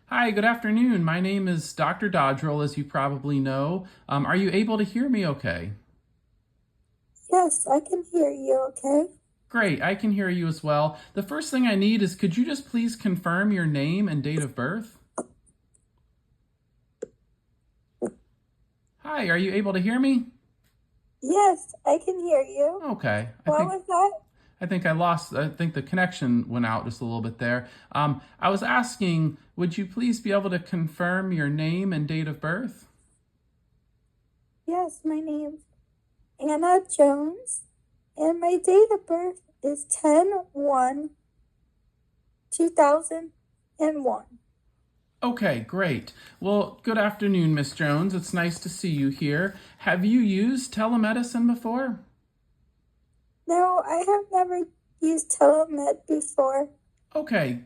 Hi, good afternoon. My name is Dr. Dodrell, as you probably know. Are you able to hear me okay? Yes, I can hear you okay. Great, I can hear you as well. The first thing I need is could you just please confirm your name and date of birth? Hi, are you able to hear me? Yes, I can hear you. Okay, What was that? I think the connection went out just a little bit there. I was asking, would you please be able to confirm your name and date of birth? Yes, my name's Anna Jones, and my date of birth is 10/1/2001. Okay, great. Well, good afternoon, Miss Jones. It's nice to see you here. Have you used telemedicine before? No, I have never used telemed before. Okay,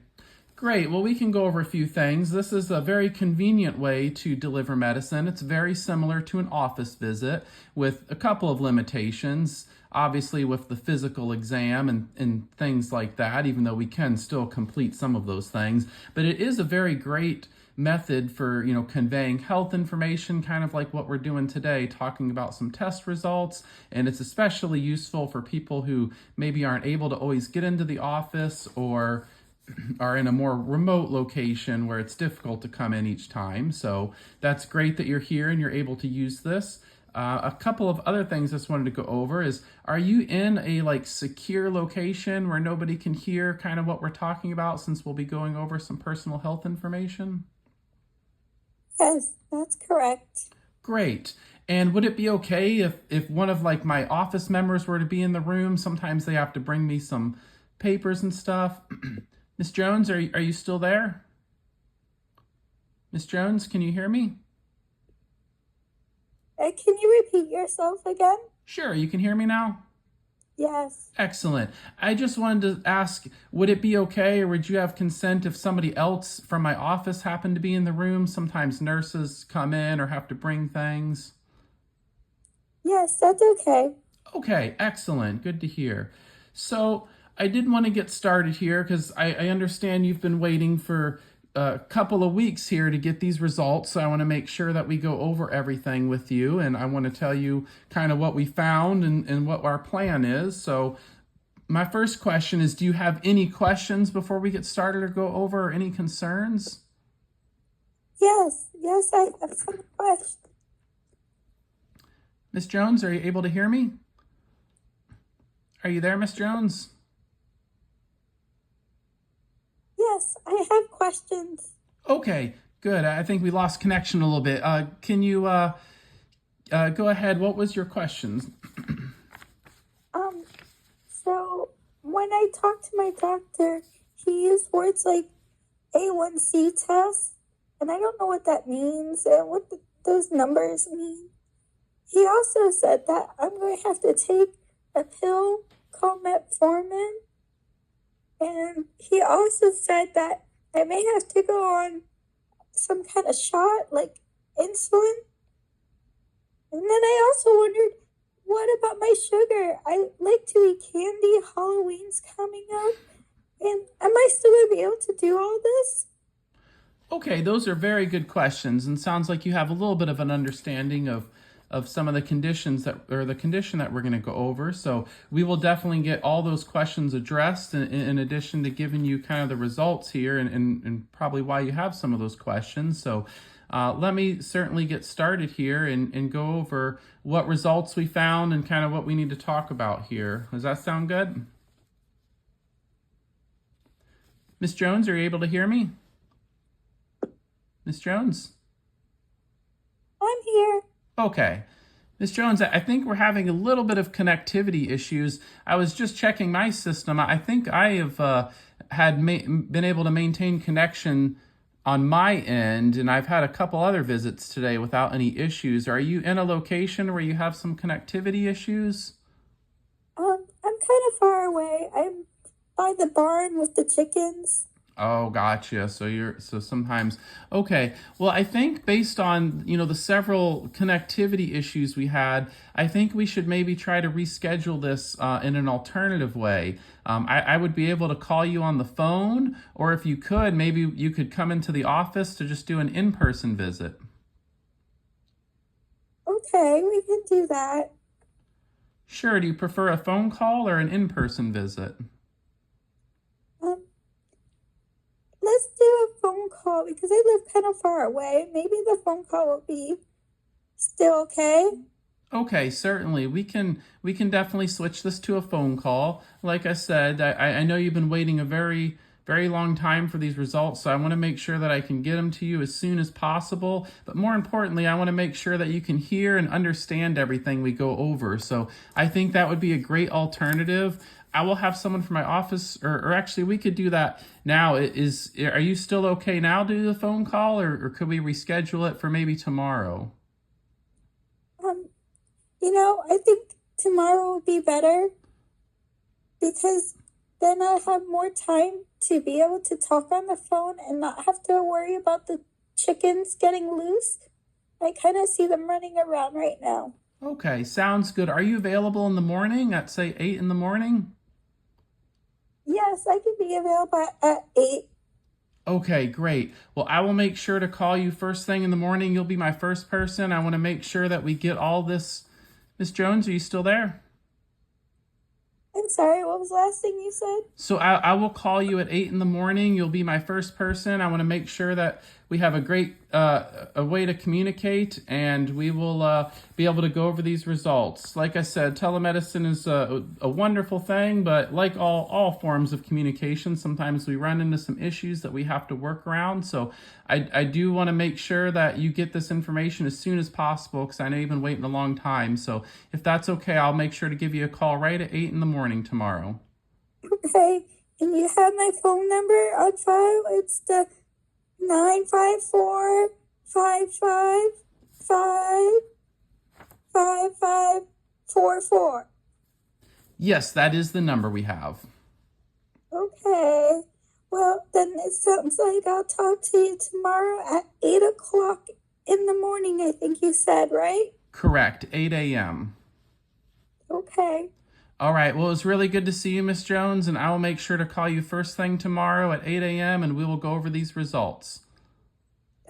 great. Well, we can go over a few things. This is a very convenient way to deliver medicine. It's very similar to an office visit with a couple of limitations. Obviously, with the physical exam and things like that, even though we can still complete some of those things. But it is a very great method for conveying health information, kind of like what we're doing today, talking about some test results. And it's especially useful for people who maybe aren't able to always get into the office or are in a more remote location where it's difficult to come in each time. So that's great that you're here and you're able to use this. A couple of other things I just wanted to go over is, are you in a secure location where nobody can hear kind of what we're talking about, since we'll be going over some personal health information? Yes, that's correct. Great. And would it be okay if one of my office members were to be in the room? Sometimes they have to bring me some papers and stuff. Miss Jones, are you still there? Miss Jones, can you hear me? Can you repeat yourself again? Sure, you can hear me now? Yes. Excellent. I just wanted to ask, would it be okay, or would you have consent if somebody else from my office happened to be in the room? Sometimes nurses come in or have to bring things. Yes, that's okay. Okay, excellent. Good to hear. So I did want to get started here because I understand you've been waiting for a couple of weeks here to get these results. So I want to make sure that we go over everything with you. And I want to tell you kind of what we found and what our plan is. So my first question is, do you have any questions before we get started or go over, or any concerns? Yes, I have some questions. Miss Jones, are you able to hear me? Are you there, Miss Jones? Yes, I have questions. Okay, good. I think we lost connection a little bit. Can you go ahead? What was your questions? Um, So when I talked to my doctor, he used words like A1C test, and I don't know what that means and what those numbers mean. He also said that I'm going to have to take a pill called metformin, and he also said that I may have to go on some kind of shot like insulin. And then I also wondered, what about my sugar? I like to eat candy. Halloween's coming up. And am I still going to be able to do all this? Okay, those are very good questions, and sounds like you have a little bit of an understanding of some of the conditions that, or the condition that we're going to go over. So we will definitely get all those questions addressed in addition to giving you kind of the results here and probably why you have some of those questions. So let me certainly get started here and go over what results we found and kind of what we need to talk about here. Does that sound good? Miss Jones, are you able to hear me? Miss Jones? I'm here. Okay. Miss Jones, I think we're having a little bit of connectivity issues. I was just checking my system. I think I have been able to maintain connection on my end, and I've had a couple other visits today without any issues. Are you in a location where you have some connectivity issues? I'm kind of far away. I'm by the barn with the chickens. Oh, gotcha. So sometimes, okay. Well, I think based on, the several connectivity issues we had, I think we should maybe try to reschedule this in an alternative way. I would be able to call you on the phone, or if you could, maybe you could come into the office to just do an in-person visit. Okay, we can do that. Sure. Do you prefer a phone call or an in-person visit? Um, let's do a phone call because I live kind of far away. Maybe the phone call will be still okay. Okay, certainly. We can definitely switch this to a phone call. Like I said, I know you've been waiting a very very long time for these results, so I want to make sure that I can get them to you as soon as possible. But more importantly, I want to make sure that you can hear and understand everything we go over. So I think that would be a great alternative. I will have someone from my office, or actually, we could do that now. Are you still okay now to do the phone call, or could we reschedule it for maybe tomorrow? Um, I think tomorrow will be better because then I have more time to be able to talk on the phone and not have to worry about the chickens getting loose. I kind of see them running around right now. Okay, sounds good. Are you available in the morning at say 8 in the morning? Yes, I can be available at 8. Okay, great. Well, I will make sure to call you first thing in the morning. You'll be my first person. I want to make sure that we get all this. Miss Jones, are you still there? I'm sorry, what was the last thing you said? So I will call you at 8 in the morning. You'll be my first person. I want to make sure that we have a great a way to communicate, and we will be able to go over these results. Like I said, telemedicine is a wonderful thing, but like all forms of communication, sometimes we run into some issues that we have to work around. So I do want to make sure that you get this information as soon as possible, because I know you've been waiting a long time. So if that's okay, I'll make sure to give you a call right at 8 in the morning tomorrow. Okay, and you have my phone number on file? It's the 954-555-5544. Yes, that is the number we have. Okay. Well, then it sounds like I'll talk to you tomorrow at 8 o'clock in the morning, I think you said, right? Correct, 8 a.m. Okay. All right, well, it's really good to see you, Miss Jones, and I will make sure to call you first thing tomorrow at 8 a.m., and we will go over these results.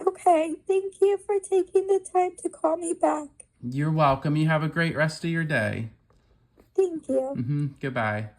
Okay. Thank you for taking the time to call me back. You're welcome. You have a great rest of your day. Thank you. Goodbye.